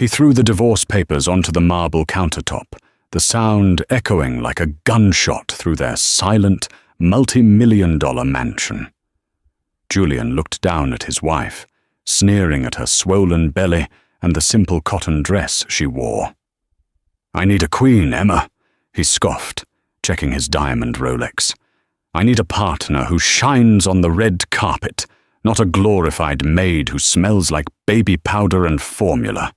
He threw the divorce papers onto the marble countertop, the sound echoing like a gunshot through their silent, multi-million-dollar mansion. Julian looked down at his wife, sneering at her swollen belly and the simple cotton dress she wore. "I need a queen, Emma," he scoffed, checking his diamond Rolex. "I need a partner who shines on the red carpet, not a glorified maid who smells like baby powder and formula."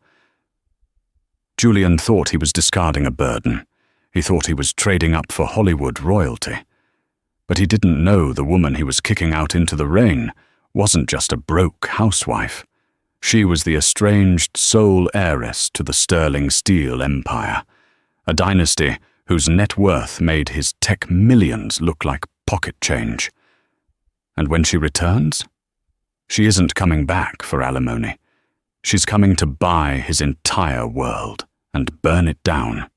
Julian thought he was discarding a burden. He thought he was trading up for Hollywood royalty. But he didn't know the woman he was kicking out into the rain wasn't just a broke housewife. She was the estranged sole heiress to the sterling steel empire, a dynasty whose net worth made his tech millions look like pocket change. And when she returns, she isn't coming back for alimony. She's coming to buy his entire world and burn it down.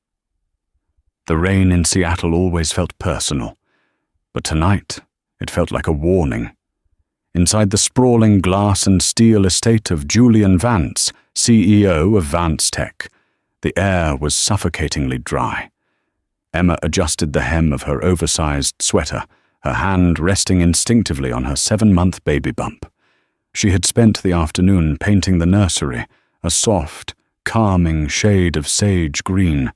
The rain in Seattle always felt personal, but tonight it felt like a warning. Inside the sprawling glass and steel estate of Julian Vance, CEO of Vance Tech, the air was suffocatingly dry. Emma adjusted the hem of her oversized sweater, her hand resting instinctively on her 7-month baby bump. She had spent the afternoon painting the nursery, a soft, calming shade of sage green,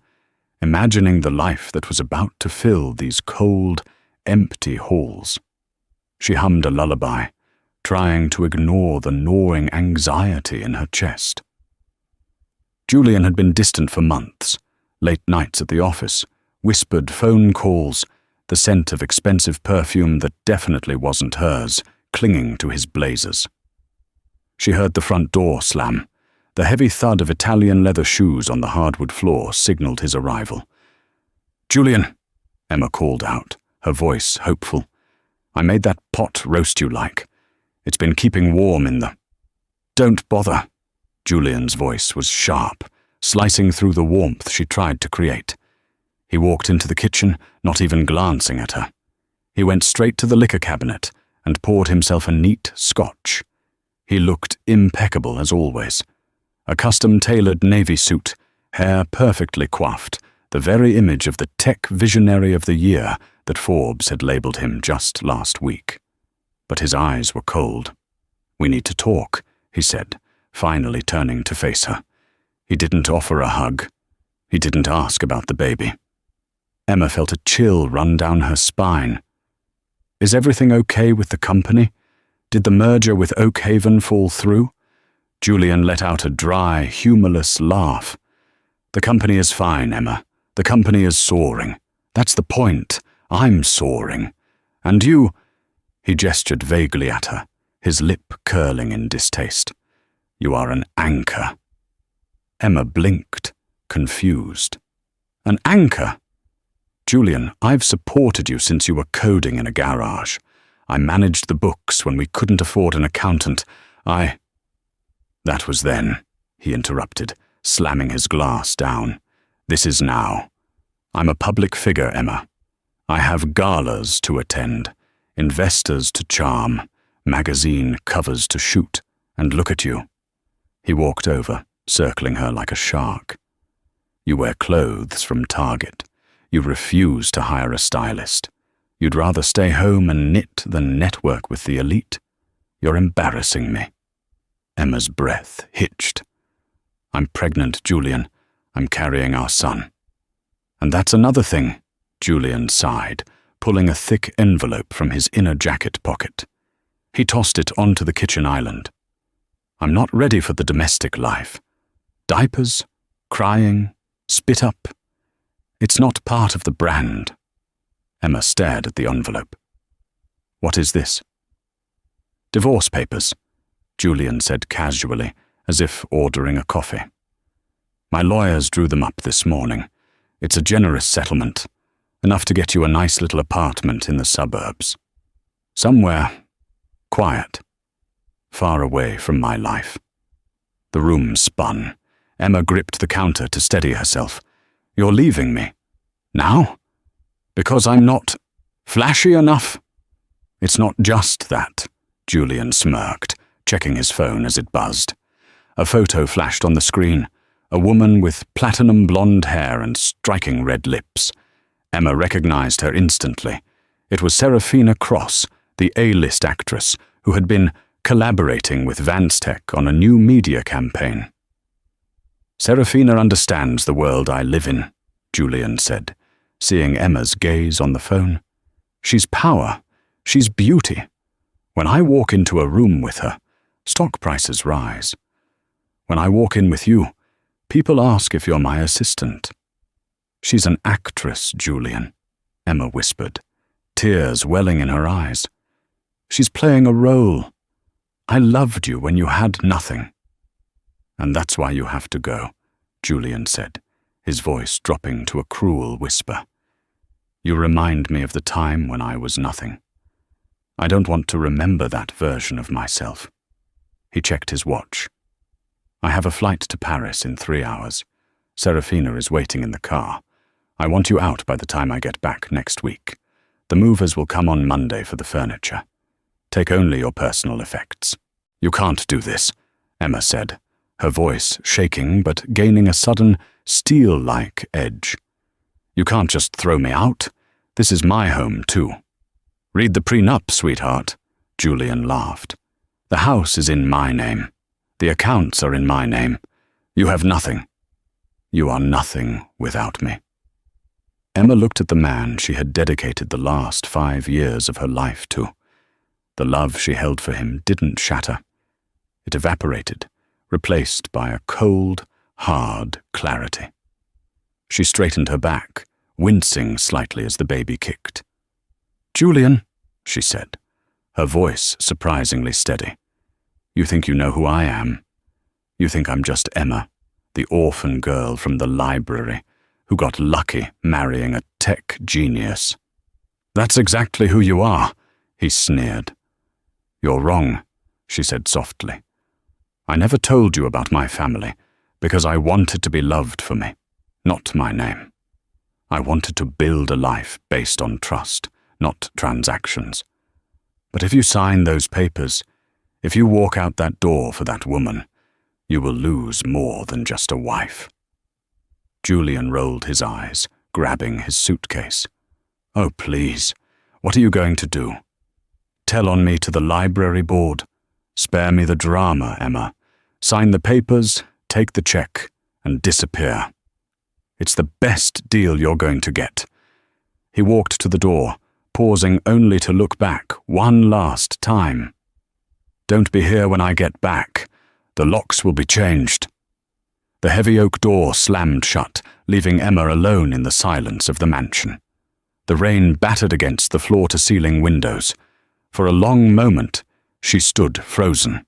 imagining the life that was about to fill these cold, empty halls. She hummed a lullaby, trying to ignore the gnawing anxiety in her chest. Julian had been distant for months, late nights at the office, whispered phone calls, the scent of expensive perfume that definitely wasn't hers, clinging to his blazers. She heard the front door slam. The heavy thud of Italian leather shoes on the hardwood floor signaled his arrival. "Julian," Emma called out, her voice hopeful. "I made that pot roast you like. It's been keeping warm in the—" "Don't bother." Julian's voice was sharp, slicing through the warmth she tried to create. He walked into the kitchen, not even glancing at her. He went straight to the liquor cabinet and poured himself a neat scotch. He looked impeccable as always. A custom-tailored navy suit, hair perfectly coiffed, the very image of the tech visionary of the year that Forbes had labeled him just last week. But his eyes were cold. "We need to talk," he said, finally turning to face her. He didn't offer a hug. He didn't ask about the baby. Emma felt a chill run down her spine. "Is everything okay with the company? Did the merger with Oak Haven fall through?" Julian let out a dry, humorless laugh. "The company is fine, Emma. The company is soaring. That's the point. I'm soaring. And you—" He gestured vaguely at her, his lip curling in distaste. "You are an anchor." Emma blinked, confused. "An anchor?" "Julian, I've supported you since you were coding in a garage. I managed the books when we couldn't afford an accountant. "That was then," he interrupted, slamming his glass down. "This is now. I'm a public figure, Emma. I have galas to attend, investors to charm, magazine covers to shoot, and look at you." He walked over, circling her like a shark. "You wear clothes from Target. You refuse to hire a stylist. You'd rather stay home and knit than network with the elite. You're embarrassing me." Emma's breath hitched. "I'm pregnant, Julian. I'm carrying our son." "And that's another thing," Julian sighed, pulling a thick envelope from his inner jacket pocket. He tossed it onto the kitchen island. "I'm not ready for the domestic life. Diapers, crying, spit up. It's not part of the brand." Emma stared at the envelope. "What is this?" "Divorce papers," Julian said casually, as if ordering a coffee. "My lawyers drew them up this morning. It's a generous settlement, enough to get you a nice little apartment in the suburbs. Somewhere quiet, far away from my life." The room spun. Emma gripped the counter to steady herself. "You're leaving me? Now? Because I'm not flashy enough?" "It's not just that," Julian smirked, checking his phone as it buzzed. A photo flashed on the screen, a woman with platinum blonde hair and striking red lips. Emma recognized her instantly. It was Serafina Cross, the A-list actress, who had been collaborating with Vanstech on a new media campaign. "Serafina understands the world I live in," Julian said, seeing Emma's gaze on the phone. "She's power. She's beauty. When I walk into a room with her, stock prices rise. When I walk in with you, people ask if you're my assistant." "She's an actress, Julian," Emma whispered, tears welling in her eyes. "She's playing a role. I loved you when you had nothing." "And that's why you have to go," Julian said, his voice dropping to a cruel whisper. "You remind me of the time when I was nothing. I don't want to remember that version of myself." He checked his watch. "I have a flight to Paris in 3 hours. Serafina is waiting in the car. I want you out by the time I get back next week. The movers will come on Monday for the furniture. Take only your personal effects." "You can't do this," Emma said, her voice shaking but gaining a sudden steel-like edge. "You can't just throw me out. This is my home, too." "Read the prenup, sweetheart," Julian laughed. "The house is in my name. The accounts are in my name. You have nothing. You are nothing without me." Emma looked at the man she had dedicated the last 5 years of her life to. The love she held for him didn't shatter. It evaporated, replaced by a cold, hard clarity. She straightened her back, wincing slightly as the baby kicked. "Julian," she said, her voice surprisingly steady. "You think you know who I am. You think I'm just Emma, the orphan girl from the library who got lucky marrying a tech genius." "That's exactly who you are," he sneered. "You're wrong," she said softly. "I never told you about my family because I wanted to be loved for me, not my name. I wanted to build a life based on trust, not transactions. But if you sign those papers, if you walk out that door for that woman, you will lose more than just a wife." Julian rolled his eyes, grabbing his suitcase. "Oh, please, what are you going to do? Tell on me to the library board? Spare me the drama, Emma. Sign the papers, take the check, and disappear. It's the best deal you're going to get." He walked to the door, pausing only to look back one last time. "Don't be here when I get back. The locks will be changed." The heavy oak door slammed shut, leaving Emma alone in the silence of the mansion. The rain battered against the floor-to-ceiling windows. For a long moment, she stood frozen.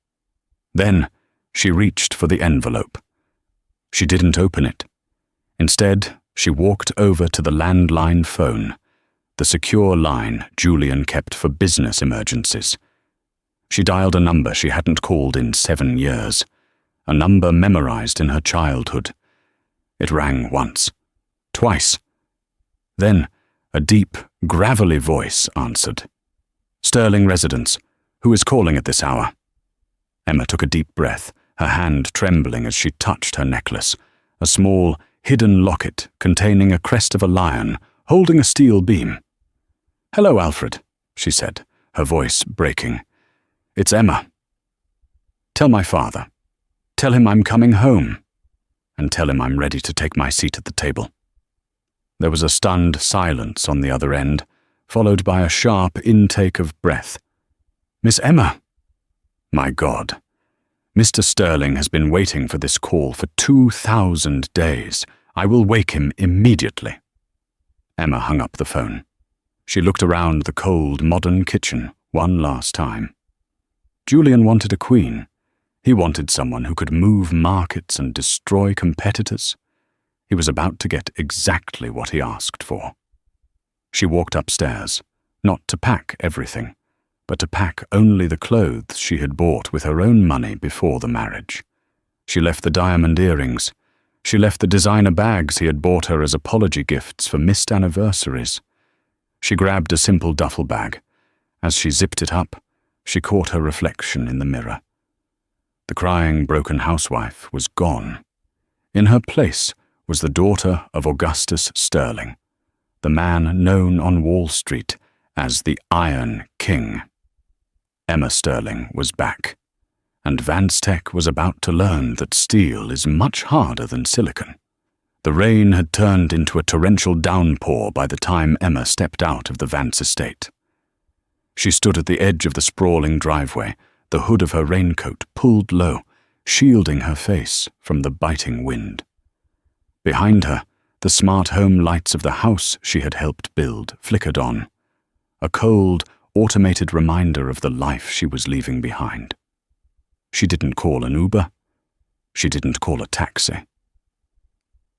Then, she reached for the envelope. She didn't open it. Instead, she walked over to the landline phone, the secure line Julian kept for business emergencies. She dialed a number she hadn't called in 7 years, a number memorized in her childhood. It rang once, twice. Then, a deep, gravelly voice answered. "Sterling residence. Who is calling at this hour?" Emma took a deep breath, her hand trembling as she touched her necklace, a small, hidden locket containing a crest of a lion, holding a steel beam. "Hello, Alfred," she said, her voice breaking. "It's Emma. Tell my father. Tell him I'm coming home. And tell him I'm ready to take my seat at the table." There was a stunned silence on the other end, followed by a sharp intake of breath. "Miss Emma!" "My God. Mr. Sterling has been waiting for this call for 2,000 days. I will wake him immediately." Emma hung up the phone. She looked around the cold, modern kitchen one last time. Julian wanted a queen. He wanted someone who could move markets and destroy competitors. He was about to get exactly what he asked for. She walked upstairs, not to pack everything, but to pack only the clothes she had bought with her own money before the marriage. She left the diamond earrings. She left the designer bags he had bought her as apology gifts for missed anniversaries. She grabbed a simple duffel bag. As she zipped it up, she caught her reflection in the mirror. The crying, broken housewife was gone. In her place was the daughter of Augustus Sterling, the man known on Wall Street as the Iron King. Emma Sterling was back, and Vanstech was about to learn that steel is much harder than silicon. The rain had turned into a torrential downpour by the time Emma stepped out of the Vance estate. She stood at the edge of the sprawling driveway, the hood of her raincoat pulled low, shielding her face from the biting wind. Behind her, the smart home lights of the house she had helped build flickered on, a cold, automated reminder of the life she was leaving behind. She didn't call an Uber. She didn't call a taxi.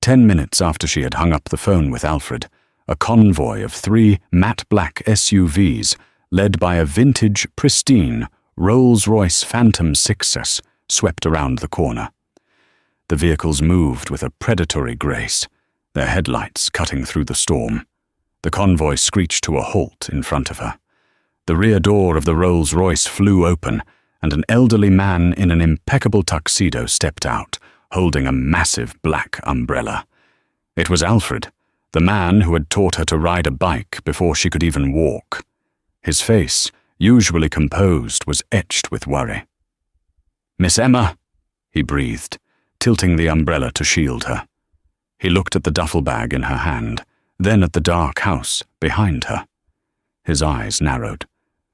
10 minutes after she had hung up the phone with Alfred, a convoy of 3 matte black SUVs, led by a vintage, pristine Rolls-Royce Phantom 6S, swept around the corner. The vehicles moved with a predatory grace, their headlights cutting through the storm. The convoy screeched to a halt in front of her. The rear door of the Rolls-Royce flew open, and an elderly man in an impeccable tuxedo stepped out, holding a massive black umbrella. It was Alfred, the man who had taught her to ride a bike before she could even walk. His face, usually composed, was etched with worry. "Miss Emma," he breathed, tilting the umbrella to shield her. He looked at the duffel bag in her hand, then at the dark house behind her. His eyes narrowed.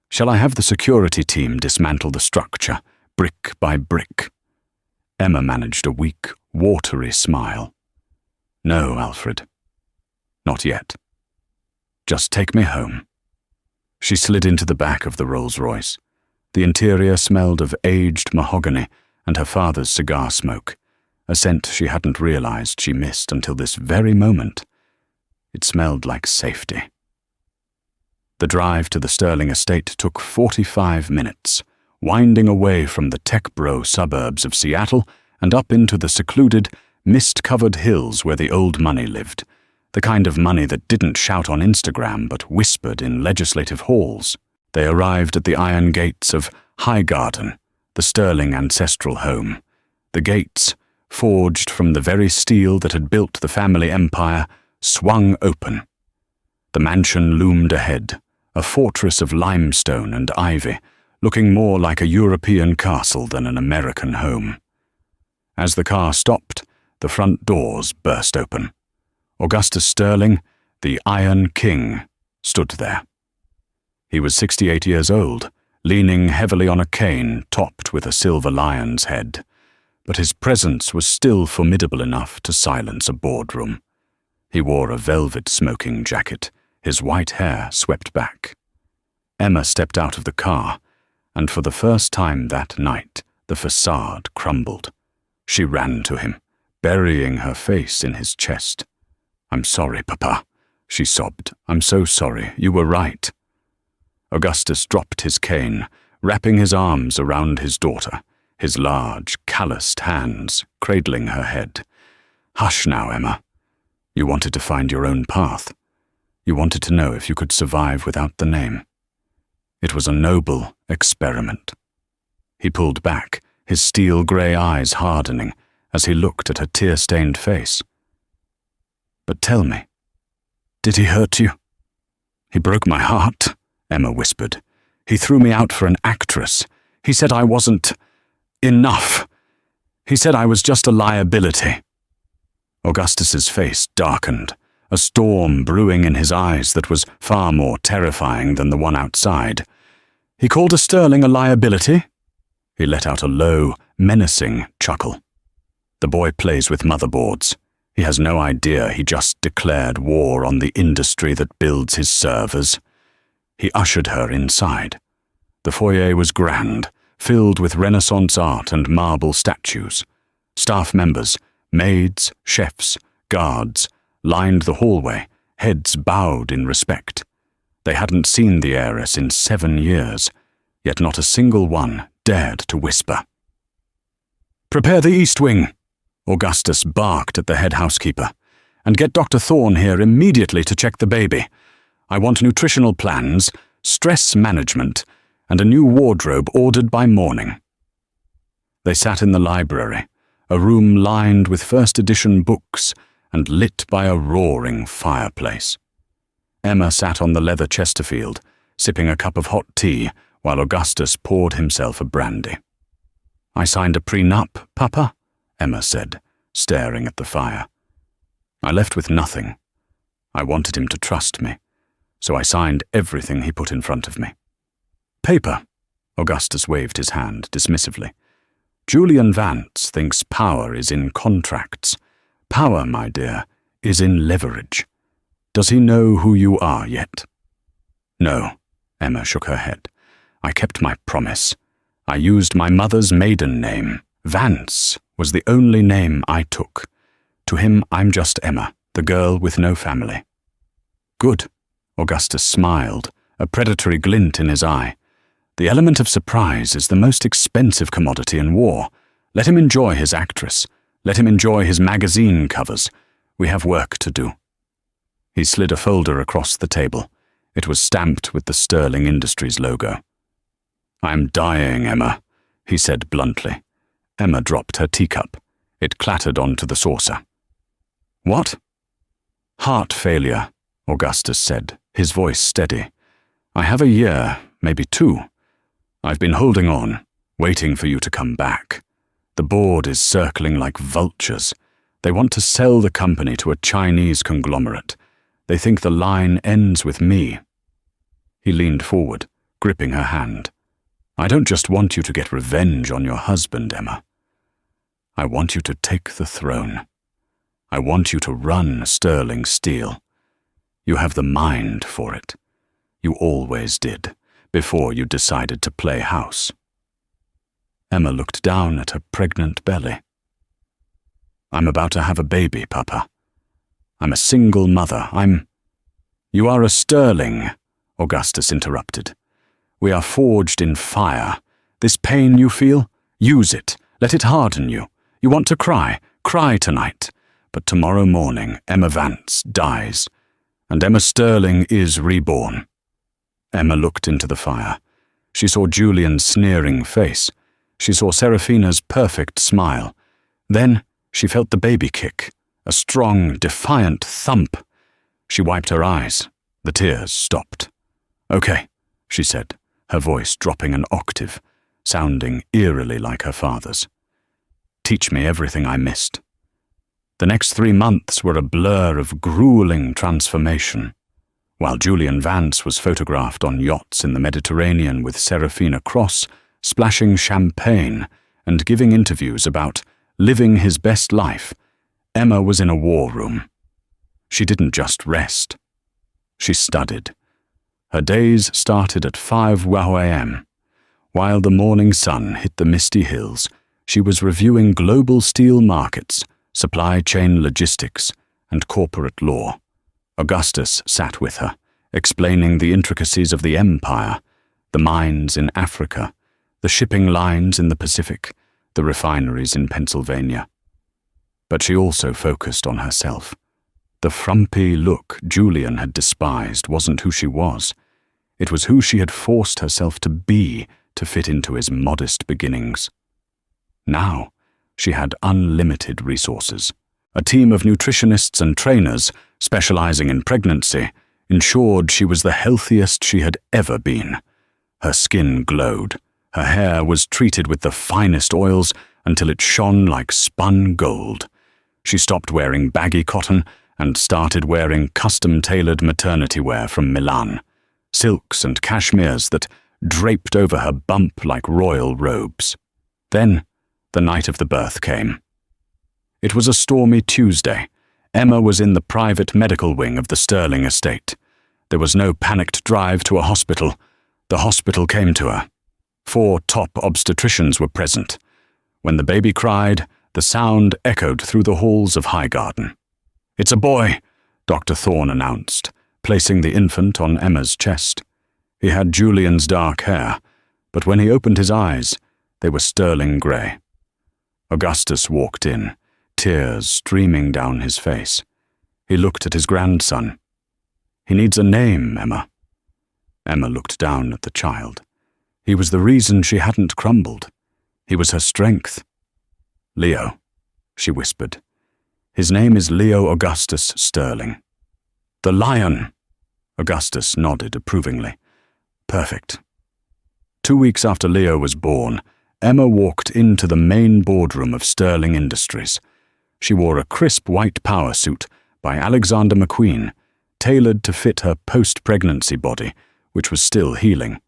"Shall I have the security team dismantle the structure, brick by brick?" Emma managed a weak, watery smile. "No, Alfred. Not yet. Just take me home." She slid into the back of the Rolls-Royce. The interior smelled of aged mahogany and her father's cigar smoke, a scent she hadn't realized she missed until this very moment. It smelled like safety. The drive to the Sterling estate took 45 minutes, winding away from the tech-bro suburbs of Seattle and up into the secluded, mist-covered hills where the old money lived, the kind of money that didn't shout on Instagram but whispered in legislative halls. They arrived at the iron gates of Highgarden, the Sterling ancestral home. The gates, forged from the very steel that had built the family empire, swung open. The mansion loomed ahead, a fortress of limestone and ivy, looking more like a European castle than an American home. As the car stopped, the front doors burst open. Augustus Sterling, the Iron King, stood there. He was 68 years old, leaning heavily on a cane topped with a silver lion's head, but his presence was still formidable enough to silence a boardroom. He wore a velvet smoking jacket, his white hair swept back. Emma stepped out of the car, and for the first time that night, the facade crumbled. She ran to him, burying her face in his chest. "I'm sorry, Papa," she sobbed. "I'm so sorry. You were right." Augustus dropped his cane, wrapping his arms around his daughter, his large, calloused hands cradling her head. "Hush now, Emma. You wanted to find your own path. You wanted to know if you could survive without the name. It was a noble experiment." He pulled back, his steel-grey eyes hardening as he looked at her tear-stained face. "But tell me, did he hurt you?" "He broke my heart," Emma whispered. "He threw me out for an actress. He said I wasn't enough. He said I was just a liability." Augustus's face darkened, a storm brewing in his eyes that was far more terrifying than the one outside. "He called a Sterling a liability?" He let out a low, menacing chuckle. "The boy plays with motherboards. He has no idea he just declared war on the industry that builds his servers." He ushered her inside. The foyer was grand, filled with Renaissance art and marble statues. Staff members, maids, chefs, guards, lined the hallway, heads bowed in respect. They hadn't seen the heiress in 7 years, yet not a single one dared to whisper. "Prepare the East Wing," Augustus barked at the head housekeeper, "and get Dr. Thorne here immediately to check the baby. I want nutritional plans, stress management, and a new wardrobe ordered by morning." They sat in the library, a room lined with first-edition books and lit by a roaring fireplace. Emma sat on the leather Chesterfield, sipping a cup of hot tea while Augustus poured himself a brandy. "I signed a prenup, Papa," Emma said, staring at the fire. "I left with nothing. I wanted him to trust me, so I signed everything he put in front of me." "Paper," Augustus waved his hand dismissively. "Julian Vance thinks power is in contracts. Power, my dear, is in leverage. Does he know who you are yet?" "No," Emma shook her head. "I kept my promise. I used my mother's maiden name. Vance was the only name I took. To him, I'm just Emma, the girl with no family." "Good," Augustus smiled, a predatory glint in his eye. "The element of surprise is the most expensive commodity in war. Let him enjoy his actress. Let him enjoy his magazine covers. We have work to do." He slid a folder across the table. It was stamped with the Sterling Industries logo. "I'm dying, Emma," he said bluntly. Emma dropped her teacup. It clattered onto the saucer. "What?" "Heart failure," Augustus said, his voice steady. "I have a year, maybe 2. I've been holding on, waiting for you to come back. The board is circling like vultures. They want to sell the company to a Chinese conglomerate. They think the line ends with me." He leaned forward, gripping her hand. "I don't just want you to get revenge on your husband, Emma. I want you to take the throne. I want you to run Sterling Steel. You have the mind for it. You always did, before you decided to play house." Emma looked down at her pregnant belly. "I'm about to have a baby, Papa. I'm a single mother. You are a Sterling," Augustus interrupted. "We are forged in fire. This pain you feel, use it. Let it harden you. You want to cry? Cry tonight. But tomorrow morning, Emma Vance dies, and Emma Sterling is reborn." Emma looked into the fire. She saw Julian's sneering face. She saw Seraphina's perfect smile. Then she felt the baby kick, a strong, defiant thump. She wiped her eyes. The tears stopped. "Okay," she said, her voice dropping an octave, sounding eerily like her father's. "Teach me everything I missed." The next 3 months were a blur of grueling transformation. While Julian Vance was photographed on yachts in the Mediterranean with Seraphina Cross, splashing champagne and giving interviews about living his best life, Emma was in a war room. She didn't just rest. She studied. Her days started at 5 a.m. While the morning sun hit the misty hills, she was reviewing global steel markets, supply chain logistics, and corporate law. Augustus sat with her, explaining the intricacies of the empire, the mines in Africa, the shipping lines in the Pacific, the refineries in Pennsylvania. But she also focused on herself. The frumpy look Julian had despised wasn't who she was. It was who she had forced herself to be to fit into his modest beginnings. Now, she had unlimited resources. A team of nutritionists and trainers, specializing in pregnancy, ensured she was the healthiest she had ever been. Her skin glowed. Her hair was treated with the finest oils until it shone like spun gold. She stopped wearing baggy cotton and started wearing custom-tailored maternity wear from Milan, silks and cashmeres that draped over her bump like royal robes. Then, the night of the birth came. It was a stormy Tuesday. Emma was in the private medical wing of the Sterling estate. There was no panicked drive to a hospital. The hospital came to her. 4 top obstetricians were present. When the baby cried, the sound echoed through the halls of Highgarden. "It's a boy," Dr. Thorne announced, placing the infant on Emma's chest. He had Julian's dark hair, but when he opened his eyes, they were sterling grey. Augustus walked in, tears streaming down his face. He looked at his grandson. "He needs a name, Emma." Emma looked down at the child. He was the reason she hadn't crumbled. He was her strength. "Leo," she whispered. "His name is Leo Augustus Sterling." "The Lion!" Augustus nodded approvingly. "Perfect." 2 weeks after Leo was born, Emma walked into the main boardroom of Sterling Industries. She wore a crisp white power suit by Alexander McQueen, tailored to fit her post-pregnancy body, which was still healing.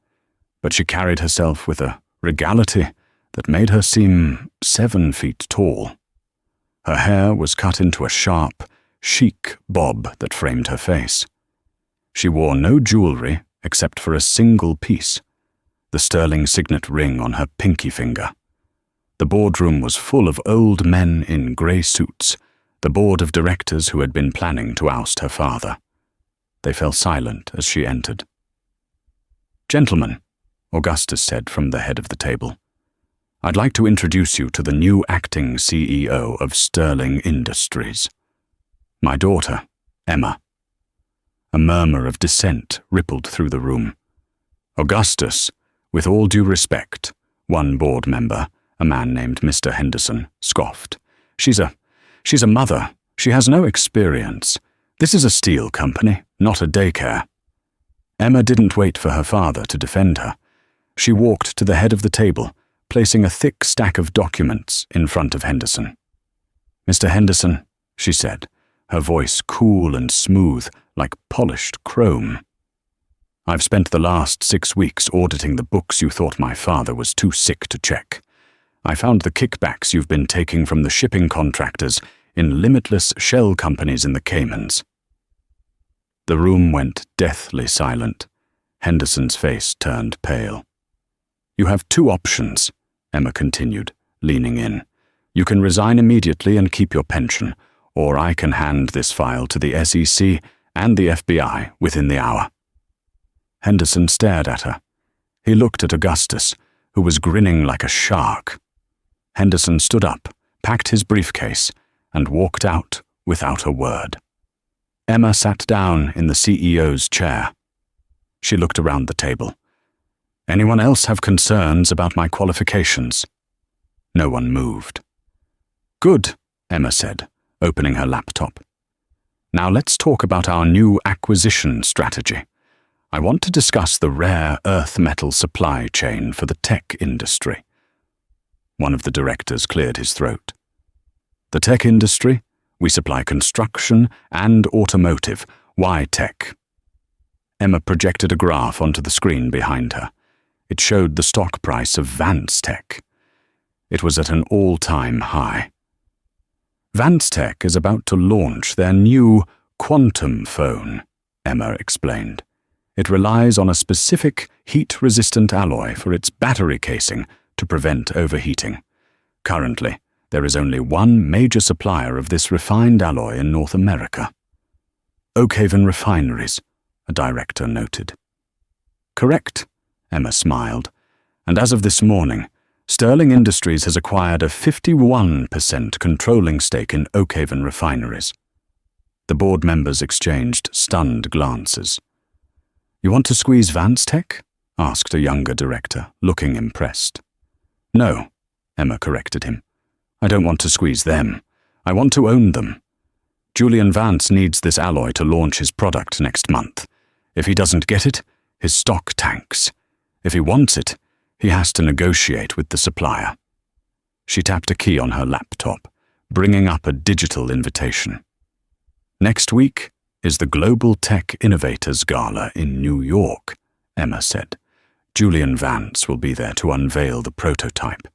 But she carried herself with a regality that made her seem 7 feet tall. Her hair was cut into a sharp, chic bob that framed her face. She wore no jewelry except for a single piece, the Sterling signet ring on her pinky finger. The boardroom was full of old men in grey suits, the board of directors who had been planning to oust her father. They fell silent as she entered. "Gentlemen," Augustus said from the head of the table, "I'd like to introduce you to the new acting CEO of Sterling Industries. My daughter, Emma." A murmur of dissent rippled through the room. "Augustus, with all due respect," one board member, a man named Mr. Henderson, scoffed. She's a mother. She has no experience. This is a steel company, not a daycare." Emma didn't wait for her father to defend her. She walked to the head of the table, placing a thick stack of documents in front of Henderson. "Mr. Henderson," she said, her voice cool and smooth like polished chrome. "I've spent the last 6 weeks auditing the books you thought my father was too sick to check. I found the kickbacks you've been taking from the shipping contractors in limitless shell companies in the Caymans." The room went deathly silent. Henderson's face turned pale. "You have 2 options," Emma continued, leaning in. "You can resign immediately and keep your pension, or I can hand this file to the SEC and the FBI within the hour." Henderson stared at her. He looked at Augustus, who was grinning like a shark. Henderson stood up, packed his briefcase, and walked out without a word. Emma sat down in the CEO's chair. She looked around the table. "Anyone else have concerns about my qualifications?" No one moved. "Good," Emma said, opening her laptop. "Now let's talk about our new acquisition strategy. I want to discuss the rare earth metal supply chain for the tech industry." One of the directors cleared his throat. "The tech industry? We supply construction and automotive. Why tech?" Emma projected a graph onto the screen behind her. It showed the stock price of Vance Tech. It was at an all-time high. "Vance Tech is about to launch their new quantum phone," Emma explained. "It relies on a specific heat-resistant alloy for its battery casing to prevent overheating. Currently, there is only one major supplier of this refined alloy in North America." "Oakhaven Refineries," a director noted. "Correct," Emma smiled. "And as of this morning, Sterling Industries has acquired a 51% controlling stake in Oakhaven Refineries." The board members exchanged stunned glances. "You want to squeeze Vance Tech?" asked a younger director, looking impressed. "No," Emma corrected him. "I don't want to squeeze them. I want to own them. Julian Vance needs this alloy to launch his product next month. If he doesn't get it, his stock tanks. If he wants it, he has to negotiate with the supplier." She tapped a key on her laptop, bringing up a digital invitation. "Next week is the Global Tech Innovators Gala in New York," Emma said. "Julian Vance will be there to unveil the prototype.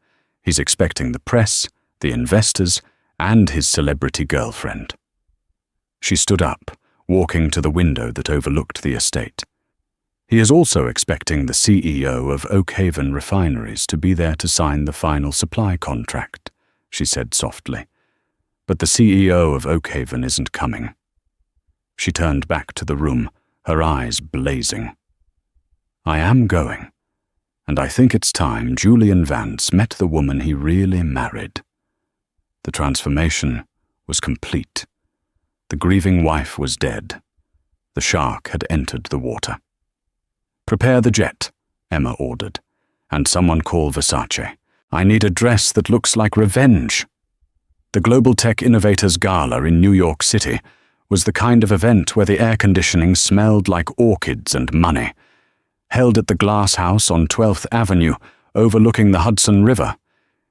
He's expecting the press, the investors, and his celebrity girlfriend." She stood up, walking to the window that overlooked the estate. "He is also expecting the CEO of Oakhaven Refineries to be there to sign the final supply contract," she said softly. "But the CEO of Oakhaven isn't coming." She turned back to the room, her eyes blazing. "I am going, and I think it's time Julian Vance met the woman he really married." The transformation was complete. The grieving wife was dead. The shark had entered the water. "Prepare the jet," Emma ordered, "and someone call Versace. I need a dress that looks like revenge." The Global Tech Innovators Gala in New York City was the kind of event where the air conditioning smelled like orchids and money. Held at the Glass House on 12th Avenue, overlooking the Hudson River,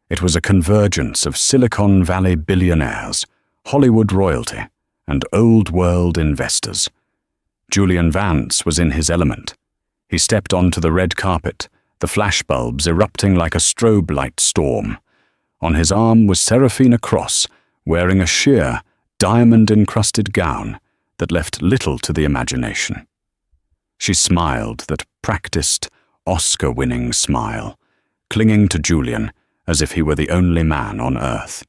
it was a convergence of Silicon Valley billionaires, Hollywood royalty, and old-world investors. Julian Vance was in his element. He stepped onto the red carpet, the flashbulbs erupting like a strobe light storm. On his arm was Serafina Cross, wearing a sheer, diamond-encrusted gown that left little to the imagination. She smiled that practiced, Oscar-winning smile, clinging to Julian as if he were the only man on earth.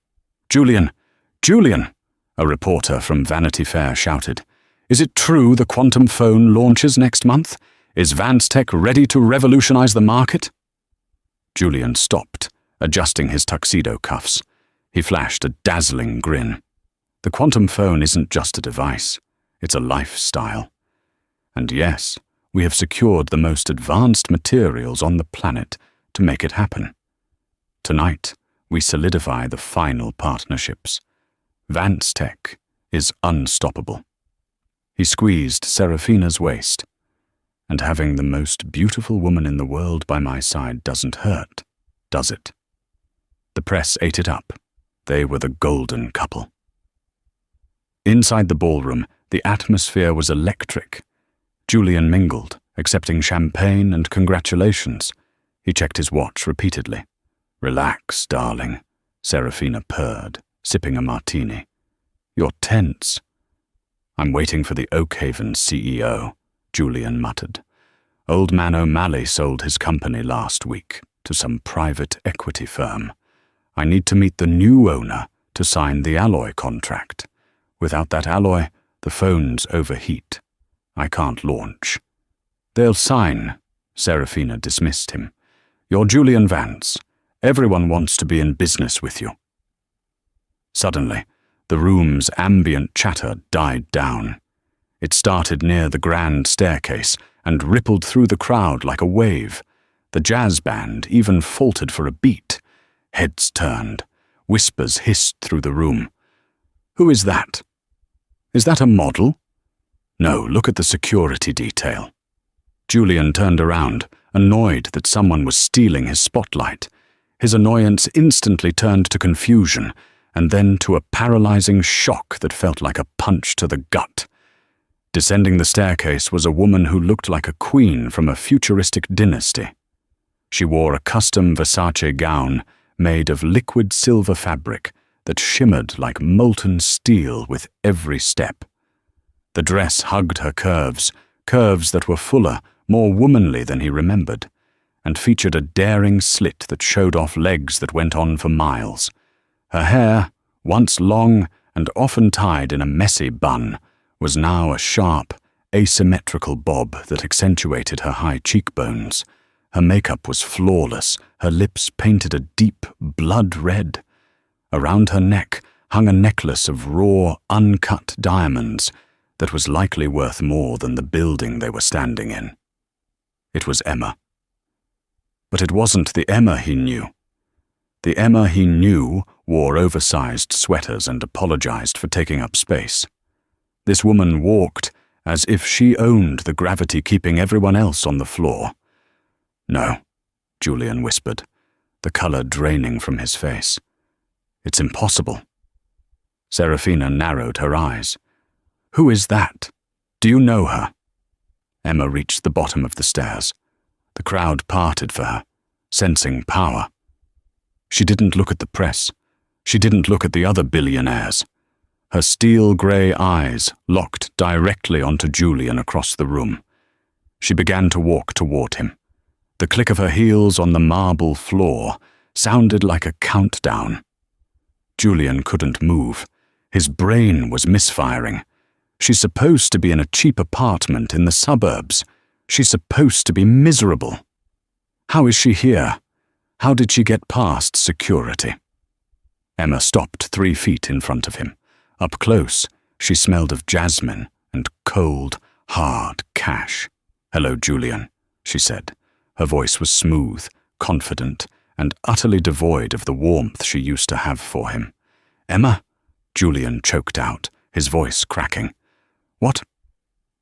"Julian! Julian!" a reporter from Vanity Fair shouted. "Is it true the quantum phone launches next month? Is Vance Tech ready to revolutionize the market?" Julian stopped, adjusting his tuxedo cuffs. He flashed a dazzling grin. "The quantum phone isn't just a device, it's a lifestyle. And yes, we have secured the most advanced materials on the planet to make it happen. Tonight, we solidify the final partnerships. Vance Tech is unstoppable." He squeezed Serafina's waist. "And having the most beautiful woman in the world by my side doesn't hurt, does it?" The press ate it up. They were the golden couple. Inside the ballroom, the atmosphere was electric. Julian mingled, accepting champagne and congratulations. He checked his watch repeatedly. "Relax, darling," Serafina purred, sipping a martini. "You're tense." "I'm waiting for the Oakhaven CEO," Julian muttered. "Old man O'Malley sold his company last week to some private equity firm. I need to meet the new owner to sign the alloy contract. Without that alloy, the phones overheat. I can't launch." "They'll sign," Serafina dismissed him. "You're Julian Vance. Everyone wants to be in business with you." Suddenly, the room's ambient chatter died down. It started near the grand staircase and rippled through the crowd like a wave. The jazz band even faltered for a beat. Heads turned. Whispers hissed through the room. "Who is that? Is that a model? No, look at the security detail." Julian turned around, annoyed that someone was stealing his spotlight. His annoyance instantly turned to confusion, and then to a paralyzing shock that felt like a punch to the gut. Descending the staircase was a woman who looked like a queen from a futuristic dynasty. She wore a custom Versace gown made of liquid silver fabric that shimmered like molten steel with every step. The dress hugged her curves that were fuller, more womanly than he remembered, and featured a daring slit that showed off legs that went on for miles. Her hair, once long and often tied in a messy bun, was now a sharp, asymmetrical bob that accentuated her high cheekbones. Her makeup was flawless, her lips painted a deep blood red. Around her neck hung a necklace of raw, uncut diamonds that was likely worth more than the building they were standing in. It was Emma. But it wasn't the Emma he knew. The Emma he knew wore oversized sweaters and apologized for taking up space. This woman walked as if she owned the gravity keeping everyone else on the floor. "No," Julian whispered, the color draining from his face. "It's impossible." Serafina narrowed her eyes. "Who is that? Do you know her?" Emma reached the bottom of the stairs. The crowd parted for her, sensing power. She didn't look at the press. She didn't look at the other billionaires. Her steel-grey eyes locked directly onto Julian across the room. She began to walk toward him. The click of her heels on the marble floor sounded like a countdown. Julian couldn't move. His brain was misfiring. She's supposed to be in a cheap apartment in the suburbs. She's supposed to be miserable. How is she here? How did she get past security? Emma stopped 3 feet in front of him. Up close, she smelled of jasmine and cold, hard cash. "Hello, Julian," she said. Her voice was smooth, confident, and utterly devoid of the warmth she used to have for him. Emma? Julian choked out, his voice cracking. What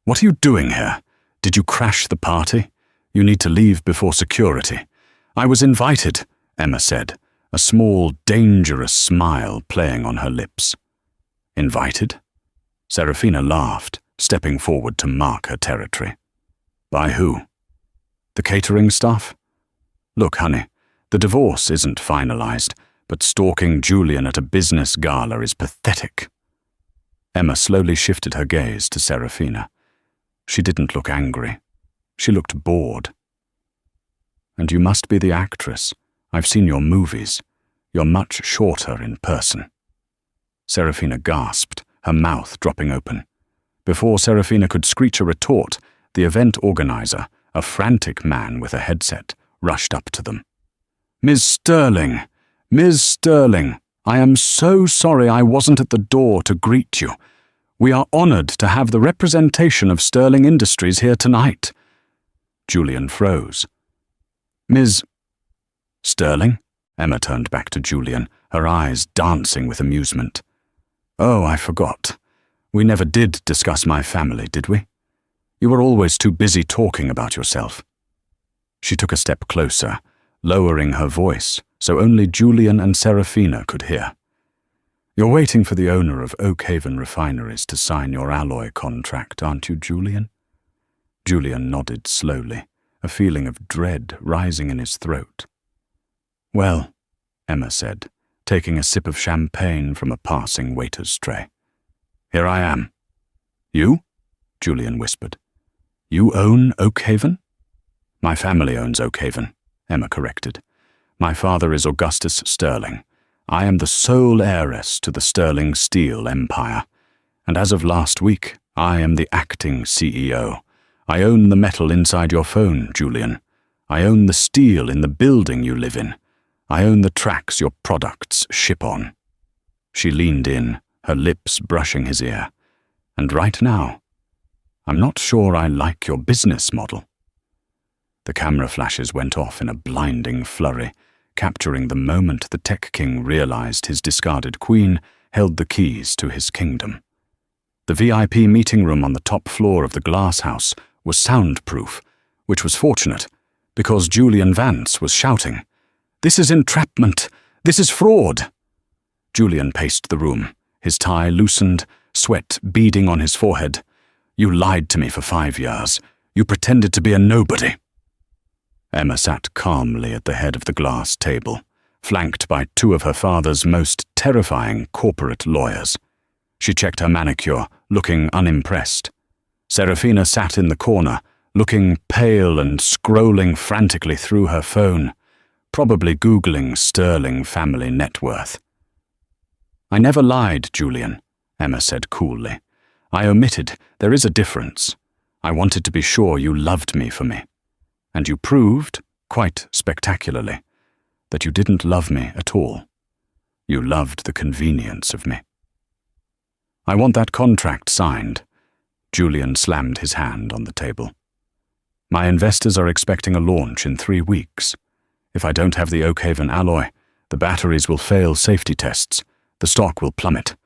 are you doing here? Did you crash the party? You need to leave before security. I was invited, Emma said, a small, dangerous smile playing on her lips. Invited? Serafina laughed, stepping forward to mark her territory. By who? The catering staff? Look, honey, the divorce isn't finalized, but stalking Julian at a business gala is pathetic. Emma slowly shifted her gaze to Serafina. She didn't look angry. She looked bored. And you must be the actress. I've seen your movies. You're much shorter in person. Serafina gasped, her mouth dropping open. Before Serafina could screech a retort, the event organizer, a frantic man with a headset, rushed up to them. Ms. Sterling! Ms. Sterling! I am so sorry I wasn't at the door to greet you. We are honored to have the representation of Sterling Industries here tonight. Julian froze. Ms. Sterling? Emma turned back to Julian, her eyes dancing with amusement. Oh, I forgot. We never did discuss my family, did we? You were always too busy talking about yourself. She took a step closer, lowering her voice so only Julian and Serafina could hear. You're waiting for the owner of Oakhaven Refineries to sign your alloy contract, aren't you, Julian? Julian nodded slowly, a feeling of dread rising in his throat. Well, Emma said, taking a sip of champagne from a passing waiter's tray. Here I am. You? Julian whispered. You own Oakhaven? My family owns Oakhaven, Emma corrected. My father is Augustus Sterling. I am the sole heiress to the Sterling Steel Empire, and as of last week, I am the acting CEO. I own the metal inside your phone, Julian. I own the steel in the building you live in. I own the tracks your products ship on. She leaned in, her lips brushing his ear. And right now, I'm not sure I like your business model. The camera flashes went off in a blinding flurry, capturing the moment the tech king realized his discarded queen held the keys to his kingdom. The VIP meeting room on the top floor of the glass house was soundproof, which was fortunate, because Julian Vance was shouting, "This is entrapment! This is fraud!" Julian paced the room, his tie loosened, sweat beading on his forehead. You lied to me for 5 years. You pretended to be a nobody. Emma sat calmly at the head of the glass table, flanked by 2 of her father's most terrifying corporate lawyers. She checked her manicure, looking unimpressed. Serafina sat in the corner, looking pale and scrolling frantically through her phone, probably Googling Sterling family net worth. I never lied, Julian, Emma said coolly. I omitted. There is a difference. I wanted to be sure you loved me for me. And you proved, quite spectacularly, that you didn't love me at all. You loved the convenience of me. I want that contract signed. Julian slammed his hand on the table. My investors are expecting a launch in 3 weeks. If I don't have the Oakhaven alloy, the batteries will fail safety tests. The stock will plummet.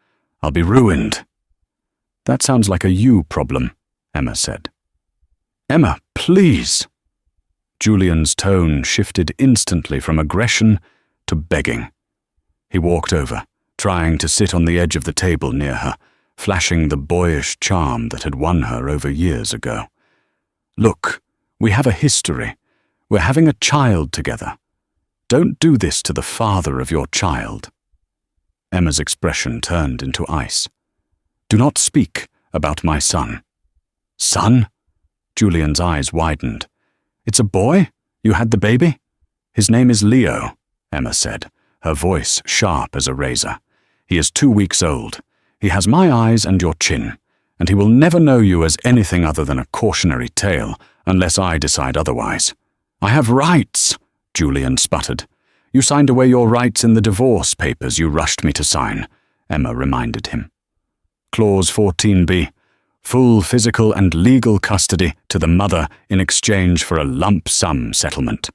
I'll be ruined. That sounds like a you problem, Emma said. Emma, please. Julian's tone shifted instantly from aggression to begging. He walked over, trying to sit on the edge of the table near her, flashing the boyish charm that had won her over years ago. Look, we have a history. We're having a child together. Don't do this to the father of your child. Emma's expression turned into ice. Do not speak about my son. Son? Julian's eyes widened. It's a boy? You had the baby? His name is Leo, Emma said, her voice sharp as a razor. He is 2 weeks old. He has my eyes and your chin, and he will never know you as anything other than a cautionary tale unless I decide otherwise. I have rights, Julian sputtered. You signed away your rights in the divorce papers you rushed me to sign, Emma reminded him. Clause 14b. Full physical and legal custody to the mother in exchange for a lump sum settlement.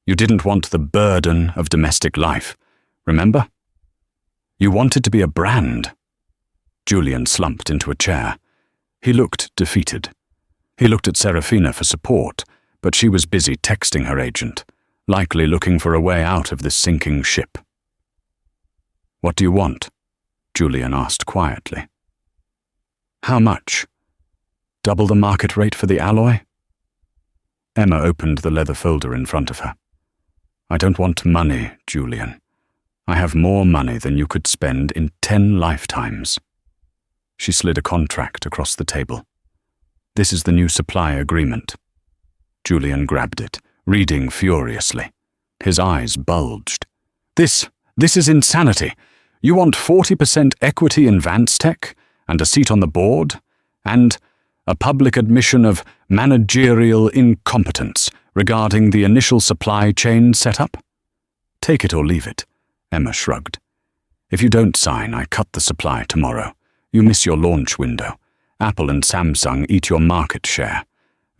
You didn't want the burden of domestic life, remember? You wanted to be a brand. Julian slumped into a chair. He looked defeated. He looked at Serafina for support, but she was busy texting her agent, likely looking for a way out of this sinking ship. "What do you want?" Julian asked quietly. "How much? Double the market rate for the alloy?" Emma opened the leather folder in front of her. "I don't want money, Julian. I have more money than you could spend in 10 lifetimes." She slid a contract across the table. "This is the new supply agreement." Julian grabbed it, reading furiously. His eyes bulged. This is insanity. You want 40% equity in Vance Tech, and a seat on the board, and a public admission of managerial incompetence regarding the initial supply chain setup? Take it or leave it, Emma shrugged. If you don't sign, I cut the supply tomorrow. You miss your launch window. Apple and Samsung eat your market share.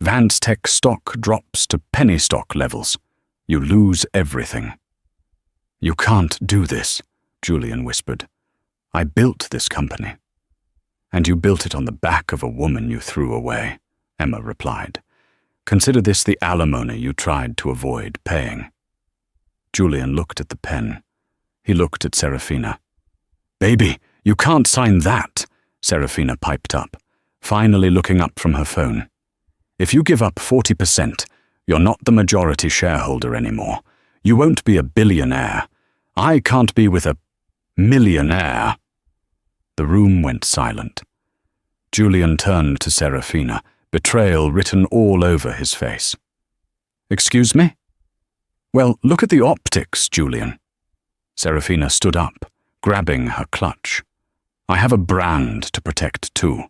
Vance Tech stock drops to penny stock levels. You lose everything. "You can't do this," Julian whispered. "I built this company." "And you built it on the back of a woman you threw away," Emma replied. "Consider this the alimony you tried to avoid paying." Julian looked at the pen. He looked at Serafina. "Baby, you can't sign that," Serafina piped up, finally looking up from her phone. "If you give up 40%, you're not the majority shareholder anymore. You won't be a billionaire. I can't be with a millionaire." The room went silent. Julian turned to Serafina, betrayal written all over his face. "Excuse me?" "Well, look at the optics, Julian." Serafina stood up, grabbing her clutch. "I have a brand to protect too.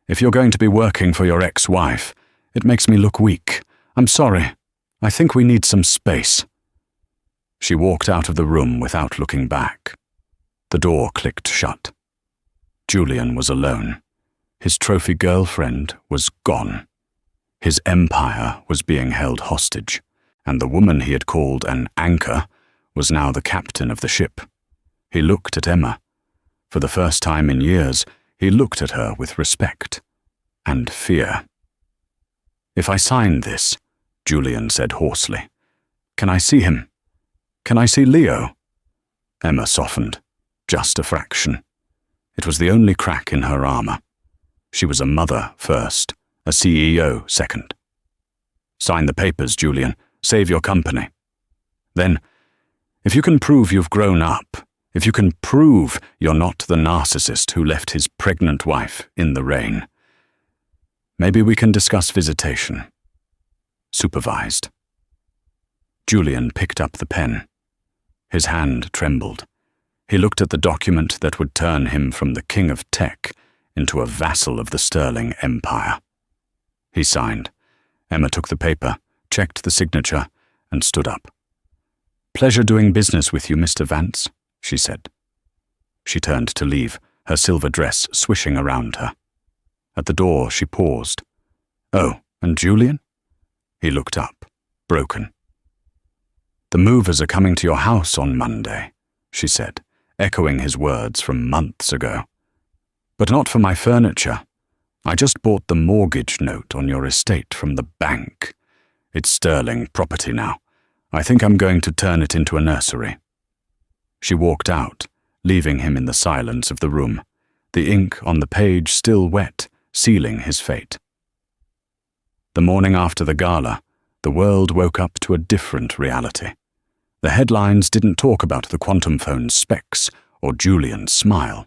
If you're going to be working for your ex-wife, it makes me look weak. I'm sorry. I think we need some space." She walked out of the room without looking back. The door clicked shut. Julian was alone. His trophy girlfriend was gone. His empire was being held hostage, and the woman he had called an anchor was now the captain of the ship. He looked at Emma. For the first time in years, he looked at her with respect and fear. "If I sign this," Julian said hoarsely, "can I see him? Can I see Leo?" Emma softened, just a fraction. It was the only crack in her armor. She was a mother first, a CEO second. "Sign the papers, Julian. Save your company. Then, if you can prove you've grown up, if you can prove you're not the narcissist who left his pregnant wife in the rain, maybe we can discuss visitation. Supervised." Julian picked up the pen. His hand trembled. He looked at the document that would turn him from the king of tech into a vassal of the Sterling Empire. He signed. Emma took the paper, checked the signature, and stood up. "Pleasure doing business with you, Mr. Vance," she said. She turned to leave, her silver dress swishing around her. At the door, she paused. "Oh, and Julian?" He looked up, broken. "The movers are coming to your house on Monday," she said, echoing his words from months ago. "But not for my furniture. I just bought the mortgage note on your estate from the bank. It's sterling property now. I think I'm going to turn it into a nursery." She walked out, leaving him in the silence of the room, the ink on the page still wet, sealing his fate. The morning after the gala, the world woke up to a different reality. The headlines didn't talk about the quantum phone's specs or Julian's smile.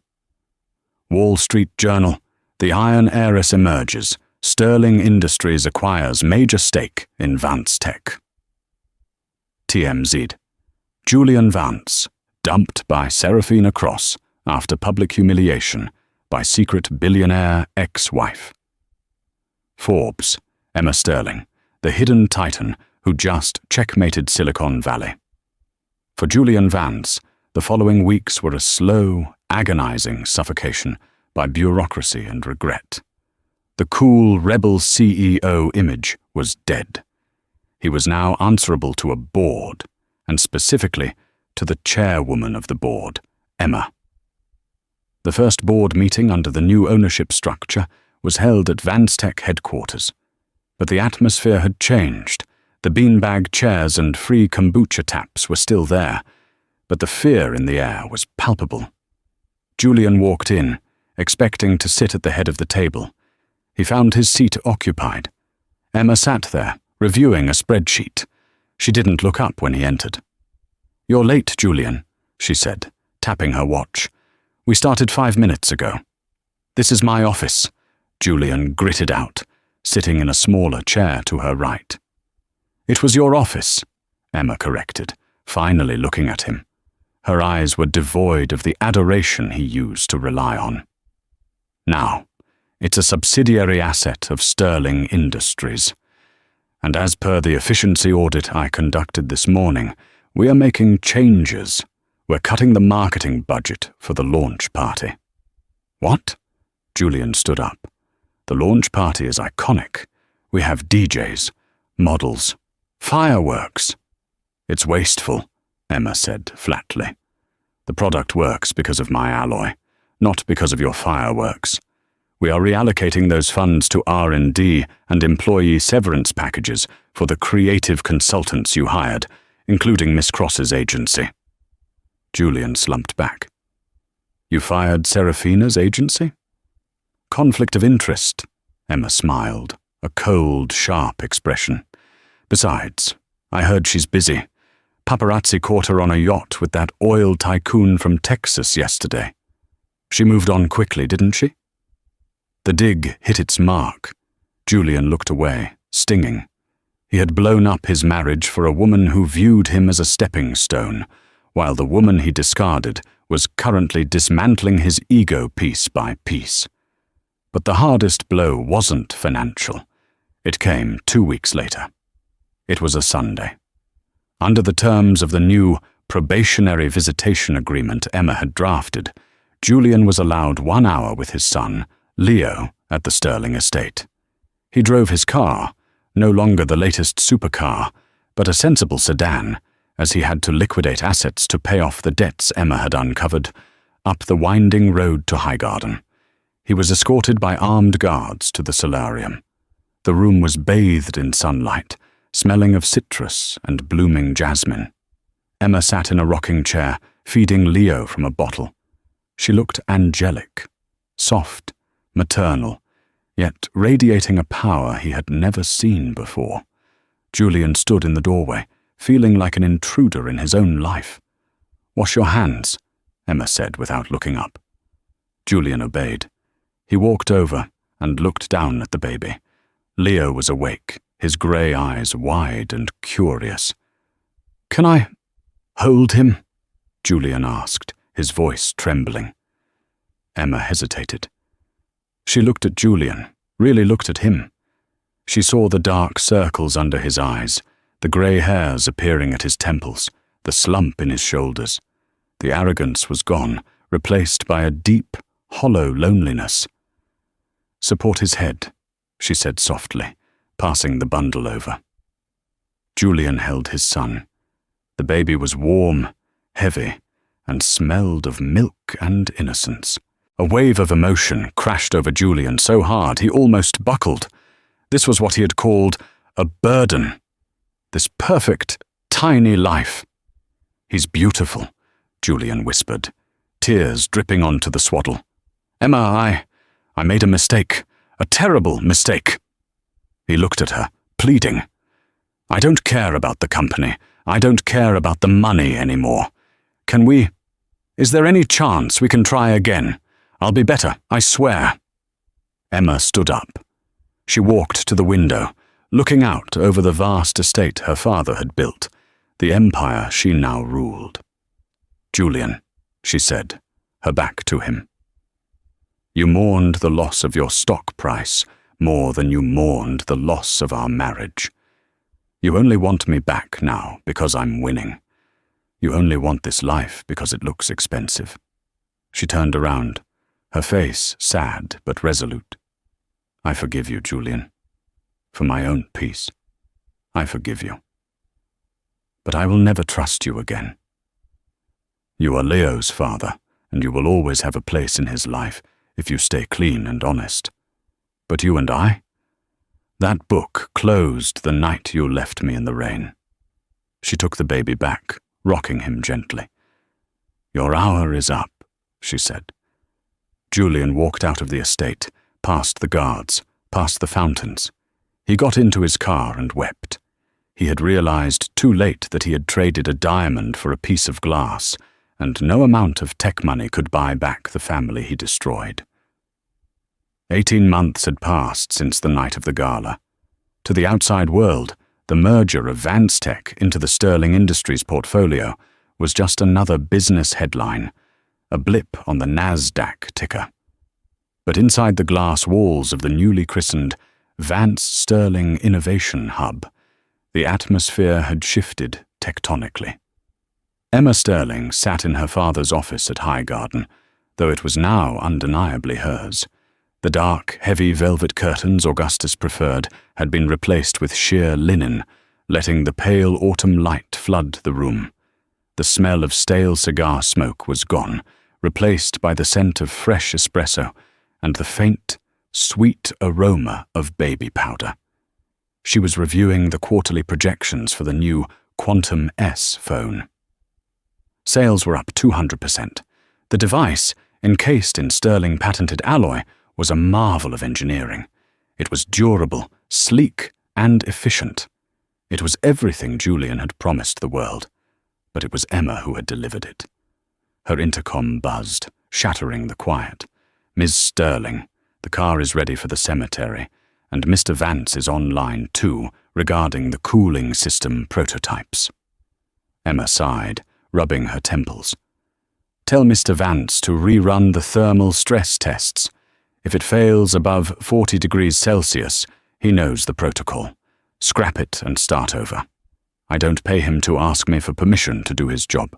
Wall Street Journal, the Iron Heiress emerges. Sterling Industries acquires major stake in Vance Tech. TMZ. Julian Vance, dumped by Serafina Cross after public humiliation by secret billionaire ex-wife. Forbes. Emma Sterling, the hidden titan who just checkmated Silicon Valley. For Julian Vance, the following weeks were a slow, agonizing suffocation by bureaucracy and regret. The cool, rebel CEO image was dead. He was now answerable to a board, and specifically to the chairwoman of the board, Emma. The first board meeting under the new ownership structure was held at Vanstech headquarters. But the atmosphere had changed. The beanbag chairs and free kombucha taps were still there, but the fear in the air was palpable. Julian walked in, expecting to sit at the head of the table. He found his seat occupied. Emma sat there, reviewing a spreadsheet. She didn't look up when he entered. "You're late, Julian," she said, tapping her watch. "We started 5 minutes ago." "This is my office," Julian gritted out, sitting in a smaller chair to her right. "It was your office," Emma corrected, finally looking at him. Her eyes were devoid of the adoration he used to rely on. "Now, it's a subsidiary asset of Sterling Industries. And as per the efficiency audit I conducted this morning, we are making changes. We're cutting the marketing budget for the launch party." "What?" Julian stood up. "The launch party is iconic. We have DJs, models, fireworks." "It's wasteful," Emma said flatly. "The product works because of my alloy, not because of your fireworks. We are reallocating those funds to R&D and employee severance packages for the creative consultants you hired, including Miss Cross's agency." Julian slumped back. "You fired Seraphina's agency?" "Conflict of interest," Emma smiled, a cold, sharp expression. "Besides, I heard she's busy. Paparazzi caught her on a yacht with that oil tycoon from Texas yesterday. She moved on quickly, didn't she?" The dig hit its mark. Julian looked away, stinging. He had blown up his marriage for a woman who viewed him as a stepping stone, while the woman he discarded was currently dismantling his ego piece by piece. But the hardest blow wasn't financial. It came 2 weeks later. It was a Sunday. Under the terms of the new probationary visitation agreement Emma had drafted, Julian was allowed 1 hour with his son, Leo, at the Sterling estate. He drove his car, no longer the latest supercar, but a sensible sedan, as he had to liquidate assets to pay off the debts Emma had uncovered, up the winding road to Highgarden. He was escorted by armed guards to the solarium. The room was bathed in sunlight, smelling of citrus and blooming jasmine. Emma sat in a rocking chair, feeding Leo from a bottle. She looked angelic, soft, maternal, yet radiating a power he had never seen before. Julian stood in the doorway, feeling like an intruder in his own life. "Wash your hands," Emma said without looking up. Julian obeyed. He walked over and looked down at the baby. Leo was awake, his grey eyes wide and curious. "Can I hold him?" Julian asked, his voice trembling. Emma hesitated. She looked at Julian, really looked at him. She saw the dark circles under his eyes, the grey hairs appearing at his temples, the slump in his shoulders. The arrogance was gone, replaced by a deep, hollow loneliness. "Support his head," she said softly, passing the bundle over. Julian held his son. The baby was warm, heavy, and smelled of milk and innocence. A wave of emotion crashed over Julian so hard he almost buckled. This was what he had called a burden. This perfect, tiny life. "He's beautiful," Julian whispered, tears dripping onto the swaddle. "Emma, I made a mistake. A terrible mistake." He looked at her, pleading. "I don't care about the company. I don't care about the money anymore. Is there any chance we can try again? I'll be better, I swear." Emma stood up. She walked to the window, looking out over the vast estate her father had built, the empire she now ruled. "Julian," she said, her back to him. "You mourned the loss of your stock price more than you mourned the loss of our marriage. You only want me back now because I'm winning. You only want this life because it looks expensive." She turned around, her face sad but resolute. "I forgive you, Julian. For my own peace, I forgive you. But I will never trust you again. You are Leo's father, and you will always have a place in his life if you stay clean and honest. But you and I? That book closed the night you left me in the rain." She took the baby back, rocking him gently. "Your hour is up," she said. Julian walked out of the estate, past the guards, past the fountains. He got into his car and wept. He had realized too late that he had traded a diamond for a piece of glass, and no amount of tech money could buy back the family he destroyed. 18 months had passed since the night of the gala. To the outside world, the merger of Vance Tech into the Sterling Industries portfolio was just another business headline, a blip on the NASDAQ ticker. But inside the glass walls of the newly christened Vance Sterling Innovation Hub, the atmosphere had shifted tectonically. Emma Sterling sat in her father's office at Highgarden, though it was now undeniably hers. The dark, heavy velvet curtains Augustus preferred had been replaced with sheer linen, letting the pale autumn light flood the room. The smell of stale cigar smoke was gone, replaced by the scent of fresh espresso and the faint, sweet aroma of baby powder. She was reviewing the quarterly projections for the new Quantum S phone. Sales were up 200%. The device, encased in sterling patented alloy, was a marvel of engineering. It was durable, sleek, and efficient. It was everything Julian had promised the world, but it was Emma who had delivered it. Her intercom buzzed, shattering the quiet. "Ms. Sterling, the car is ready for the cemetery, and Mr. Vance is online too, regarding the cooling system prototypes." Emma sighed, rubbing her temples. "Tell Mr. Vance to rerun the thermal stress tests. If it fails above 40 degrees Celsius, he knows the protocol. Scrap it and start over. I don't pay him to ask me for permission to do his job."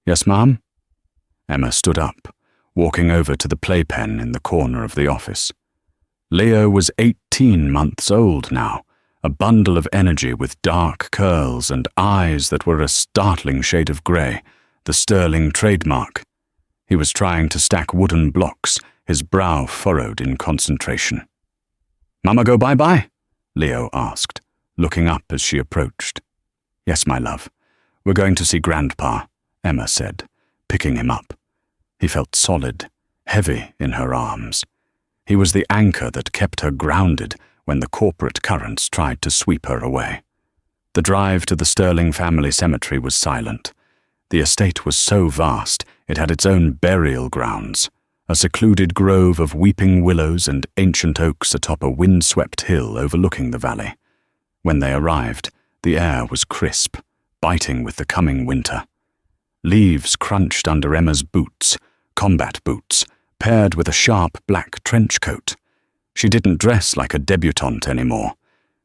"Yes, ma'am?" Emma stood up, walking over to the playpen in the corner of the office. Leo was 18 months old now, a bundle of energy with dark curls and eyes that were a startling shade of grey, the Sterling trademark. He was trying to stack wooden blocks, his brow furrowed in concentration. "Mama go bye-bye?" Leo asked, looking up as she approached. "Yes, my love. We're going to see Grandpa," Emma said, picking him up. He felt solid, heavy in her arms. He was the anchor that kept her grounded when the corporate currents tried to sweep her away. The drive to the Sterling family cemetery was silent. The estate was so vast it had its own burial grounds, a secluded grove of weeping willows and ancient oaks atop a wind-swept hill overlooking the valley. When they arrived, the air was crisp, biting with the coming winter. Leaves crunched under Emma's boots, combat boots, paired with a sharp black trench coat. She didn't dress like a debutante anymore.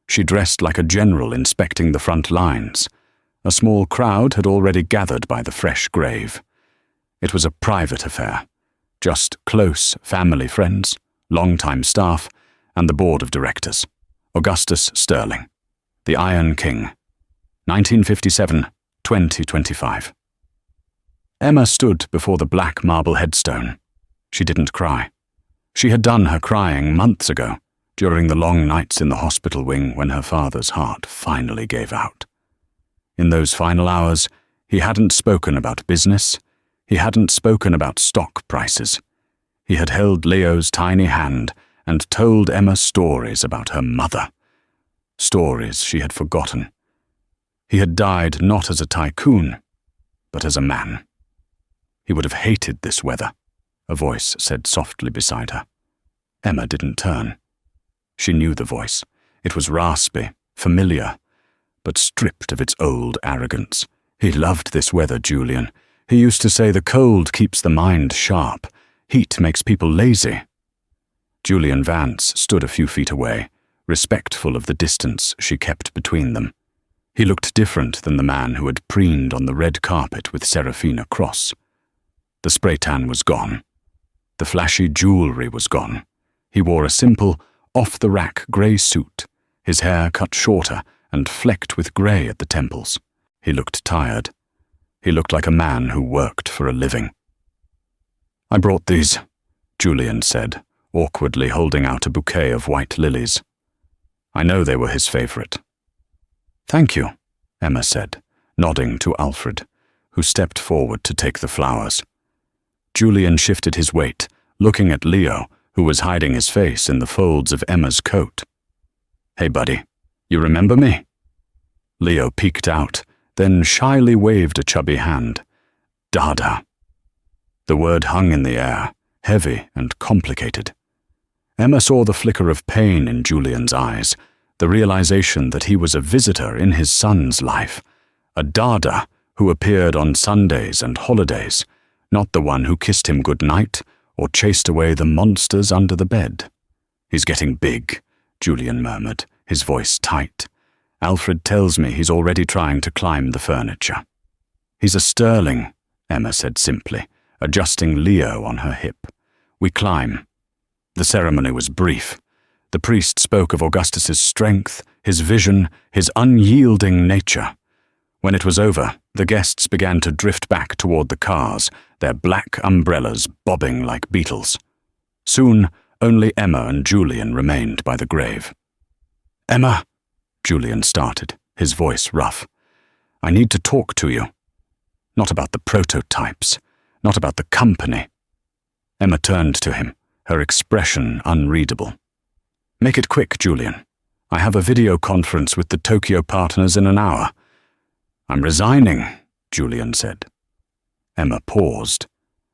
She dressed like a general inspecting the front lines. A small crowd had already gathered by the fresh grave. It was a private affair. Just close family friends, long-time staff, and the board of directors. Augustus Sterling, the Iron King, 1957-2025. Emma stood before the black marble headstone. She didn't cry. She had done her crying months ago, during the long nights in the hospital wing when her father's heart finally gave out. In those final hours, he hadn't spoken about business. He hadn't spoken about stock prices. He had held Leo's tiny hand and told Emma stories about her mother. Stories she had forgotten. He had died not as a tycoon, but as a man. He would have hated this weather, a voice said softly beside her. Emma didn't turn. She knew the voice. It was raspy, familiar, but stripped of its old arrogance. He loved this weather, Julian. He used to say the cold keeps the mind sharp. Heat makes people lazy. Julian Vance stood a few feet away, respectful of the distance she kept between them. He looked different than the man who had preened on the red carpet with Serafina Cross. The spray tan was gone. The flashy jewelry was gone. He wore a simple, off-the-rack grey suit, his hair cut shorter and flecked with grey at the temples. He looked tired. He looked like a man who worked for a living. I brought these, Julian said, awkwardly holding out a bouquet of white lilies. I know they were his favorite. Thank you, Emma said, nodding to Alfred, who stepped forward to take the flowers. Julian shifted his weight, looking at Leo, who was hiding his face in the folds of Emma's coat. Hey, buddy, you remember me? Leo peeked out, then shyly waved a chubby hand. Dada. The word hung in the air, heavy and complicated. Emma saw the flicker of pain in Julian's eyes, the realization that he was a visitor in his son's life, a Dada who appeared on Sundays and holidays, not the one who kissed him goodnight or chased away the monsters under the bed. He's getting big, Julian murmured, his voice tight. Alfred tells me he's already trying to climb the furniture. He's a sterling, Emma said simply, adjusting Leo on her hip. We climb. The ceremony was brief. The priest spoke of Augustus's strength, his vision, his unyielding nature. When it was over, the guests began to drift back toward the cars, their black umbrellas bobbing like beetles. Soon, only Emma and Julian remained by the grave. Emma, Julian started, his voice rough. I need to talk to you. Not about the prototypes, not about the company. Emma turned to him, her expression unreadable. Make it quick, Julian. I have a video conference with the Tokyo partners in an hour. I'm resigning, Julian said. Emma paused.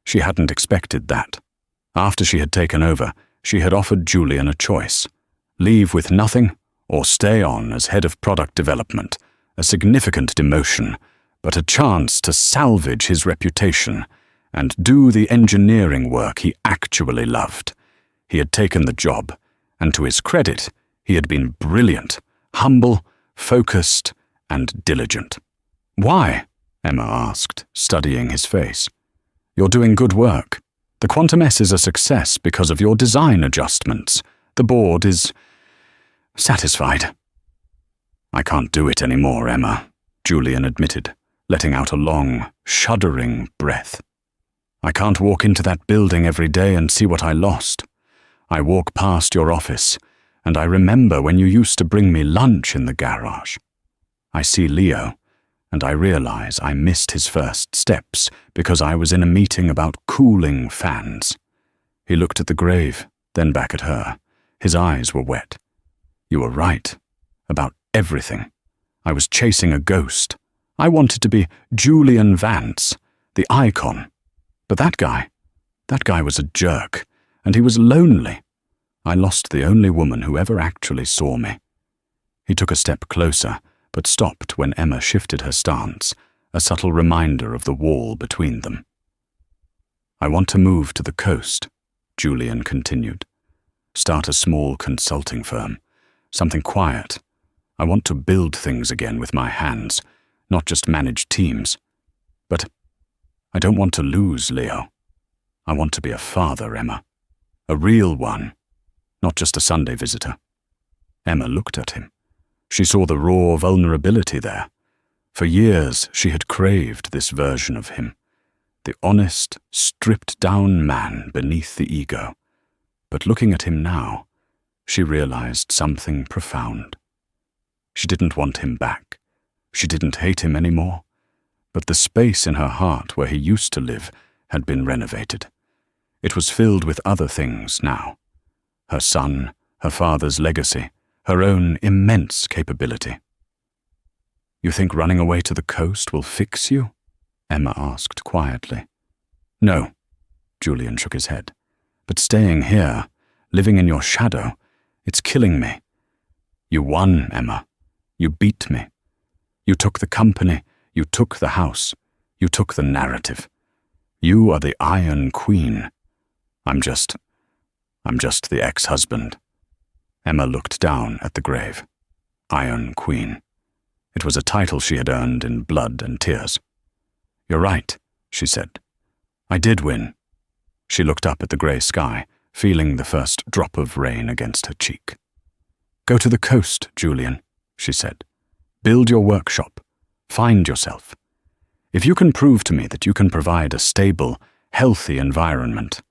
She hadn't expected that. After she had taken over, she had offered Julian a choice. Leave with nothing, or stay on as head of product development, a significant demotion, but a chance to salvage his reputation and do the engineering work he actually loved. He had taken the job, and to his credit, he had been brilliant, humble, focused, and diligent. Why? Emma asked, studying his face. You're doing good work. The Quantum S is a success because of your design adjustments. The board is satisfied. I can't do it anymore, Emma, Julian admitted, letting out a long, shuddering breath. I can't walk into that building every day and see what I lost. I walk past your office, and I remember when you used to bring me lunch in the garage. I see Leo, and I realize I missed his first steps because I was in a meeting about cooling fans. He looked at the grave, then back at her. His eyes were wet. You were right. About everything. I was chasing a ghost. I wanted to be Julian Vance, the icon. But that guy was a jerk, and he was lonely. I lost the only woman who ever actually saw me. He took a step closer, but stopped when Emma shifted her stance, a subtle reminder of the wall between them. I want to move to the coast, Julian continued. Start a small consulting firm. Something quiet. I want to build things again with my hands, not just manage teams. But I don't want to lose Leo. I want to be a father, Emma. A real one, not just a Sunday visitor. Emma looked at him. She saw the raw vulnerability there. For years she had craved this version of him, the honest, stripped-down man beneath the ego. But looking at him now, she realized something profound. She didn't want him back. She didn't hate him anymore. But the space in her heart where he used to live had been renovated. It was filled with other things now. Her son, her father's legacy, her own immense capability. You think running away to the coast will fix you? Emma asked quietly. No, Julian shook his head. But staying here, living in your shadow, it's killing me. You won, Emma. You beat me. You took the company, you took the house, you took the narrative. You are the Iron Queen. I'm just the ex-husband. Emma looked down at the grave. Iron Queen. It was a title she had earned in blood and tears. You're right, she said. I did win. She looked up at the grey sky, feeling the first drop of rain against her cheek. Go to the coast, Julian, she said. Build your workshop. Find yourself. If you can prove to me that you can provide a stable, healthy environment.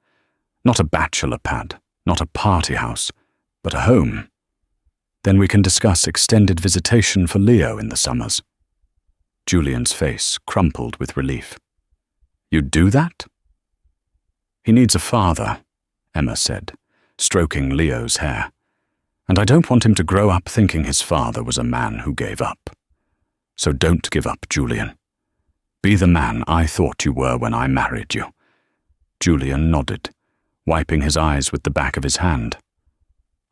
Not a bachelor pad, not a party house, but a home. Then we can discuss extended visitation for Leo in the summers. Julian's face crumpled with relief. You'd do that? He needs a father, Emma said, stroking Leo's hair. And I don't want him to grow up thinking his father was a man who gave up. So don't give up, Julian. Be the man I thought you were when I married you. Julian nodded, wiping his eyes with the back of his hand.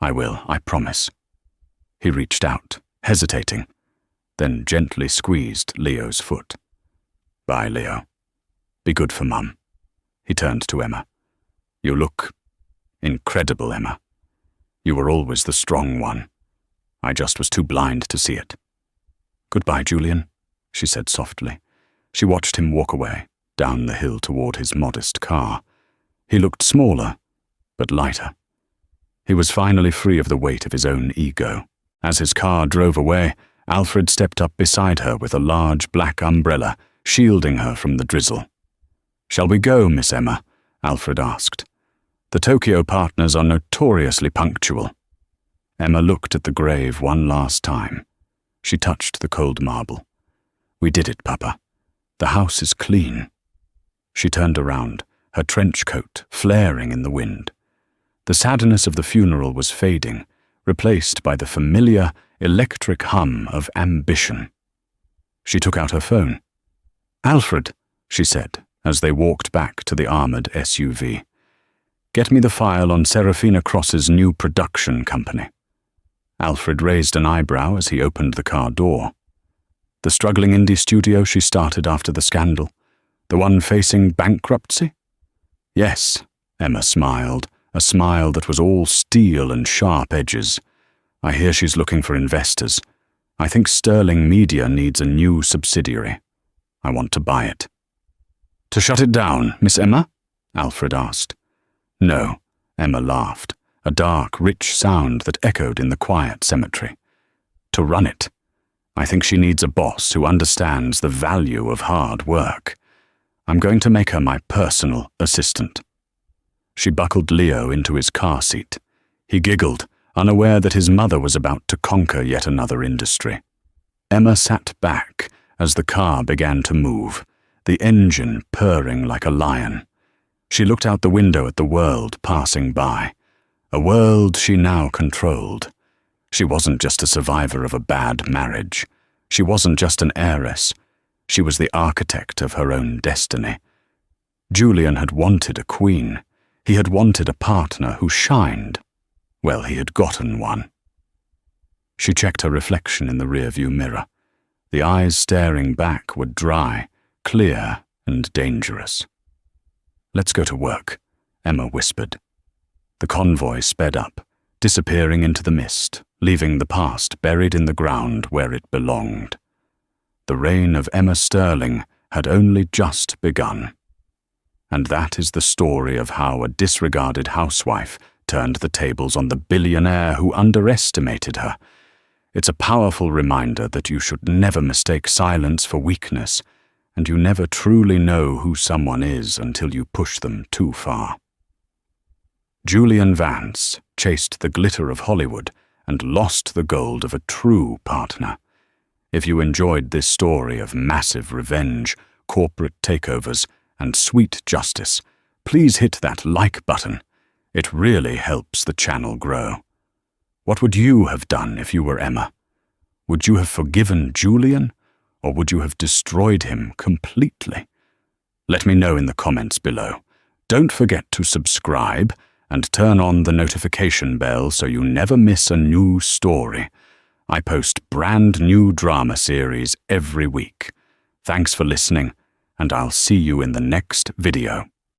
I will, I promise. He reached out, hesitating, then gently squeezed Leo's foot. Bye, Leo. Be good for Mum. He turned to Emma. You look incredible, Emma. You were always the strong one. I just was too blind to see it. Goodbye, Julian, she said softly. She watched him walk away, down the hill toward his modest car. He looked smaller, but lighter. He was finally free of the weight of his own ego. As his car drove away, Alfred stepped up beside her with a large black umbrella, shielding her from the drizzle. Shall we go, Miss Emma? Alfred asked. The Tokyo partners are notoriously punctual. Emma looked at the grave one last time. She touched the cold marble. We did it, Papa. The house is clean. She turned around, her trench coat flaring in the wind. The sadness of the funeral was fading, replaced by the familiar, electric hum of ambition. She took out her phone. Alfred, she said, as they walked back to the armored SUV. Get me the file on Serafina Cross's new production company. Alfred raised an eyebrow as he opened the car door. The struggling indie studio she started after the scandal, the one facing bankruptcy? Yes, Emma smiled, a smile that was all steel and sharp edges. I hear she's looking for investors. I think Sterling Media needs a new subsidiary. I want to buy it. To shut it down, Miss Emma? Alfred asked. No, Emma laughed, a dark, rich sound that echoed in the quiet cemetery. To run it. I think she needs a boss who understands the value of hard work. I'm going to make her my personal assistant. She buckled Leo into his car seat. He giggled, unaware that his mother was about to conquer yet another industry. Emma sat back as the car began to move, the engine purring like a lion. She looked out the window at the world passing by, a world she now controlled. She wasn't just a survivor of a bad marriage. She wasn't just an heiress. She was the architect of her own destiny. Julian had wanted a queen. He had wanted a partner who shined. Well, he had gotten one. She checked her reflection in the rearview mirror. The eyes staring back were dry, clear, and dangerous. Let's go to work, Emma whispered. The convoy sped up, disappearing into the mist, leaving the past buried in the ground where it belonged. The reign of Emma Sterling had only just begun. And that is the story of how a disregarded housewife turned the tables on the billionaire who underestimated her. It's a powerful reminder that you should never mistake silence for weakness, and you never truly know who someone is until you push them too far. Julian Vance chased the glitter of Hollywood and lost the gold of a true partner. If you enjoyed this story of massive revenge, corporate takeovers, and sweet justice, please hit that like button. It really helps the channel grow. What would you have done if you were Emma? Would you have forgiven Julian, or would you have destroyed him completely? Let me know in the comments below. Don't forget to subscribe and turn on the notification bell so you never miss a new story. I post brand new drama series every week. Thanks for listening, and I'll see you in the next video.